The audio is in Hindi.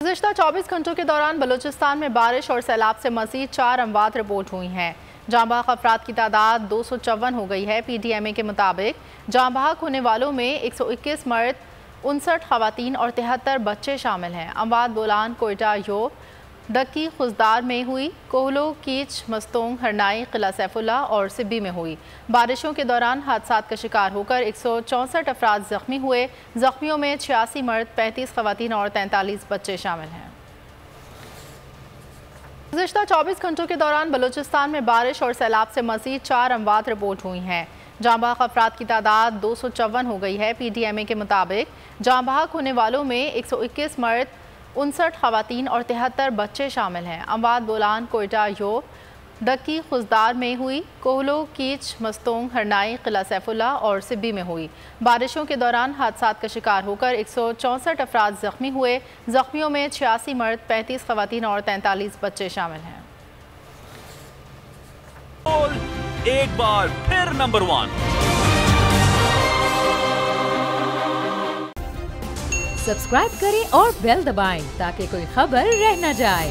गुज़िश्ता 24 घंटों के दौरान बलूचिस्तान में बारिश और सैलाब से मज़ीद 4 अमवात रिपोर्ट हुई हैं। जाँ बहक अफराद की तादाद 254 हो गई है। PTMA के मुताबिक जाँ बहक होने वालों में 121 मर्द, 59 खवातीन और 73 बच्चे शामिल हैं। अमवात बोलान, कोयटा, योब, डक्की, खुजदार में हुई, कोहलो, कीच, मस्तोंग, हरनाई, किला सैफुल्ला और सिब्बी में हुई। बारिशों के दौरान हादसात का शिकार होकर 164 अफराद जख्मी हुए। जख्मियों में 86 मर्द, 35 खवातीन और 43 बच्चे शामिल हैं। गुज़िश्ता 24 घंटों के दौरान बलूचिस्तान में बारिश और सैलाब से मज़ीद 4 अमवात रिपोर्ट हुई हैं। जाँ बहक अफराद की तादाद 254 हो गई है। PTMA के मुताबिक जाँ बहक होने वालों में 121 मर्द, 59 खवातीन और 73 बच्चे शामिल हैं। अमवात बोलान, कोयटा, योब, डक्की, खुजदार में हुई, कोहलो, कीच, मस्तोंग, हरनाई, किला सैफुल्ला और सिब्बी में हुई। बारिशों के दौरान हादसात का शिकार होकर 164 अफराद जख्मी हुए। जख्मियों में 86 मर्द, 35 खवातीन और 43 बच्चे शामिल हैं। एक बार फिर नंबर 1 सब्सक्राइब करें और बेल दबाएं ताकि कोई खबर रह न जाए।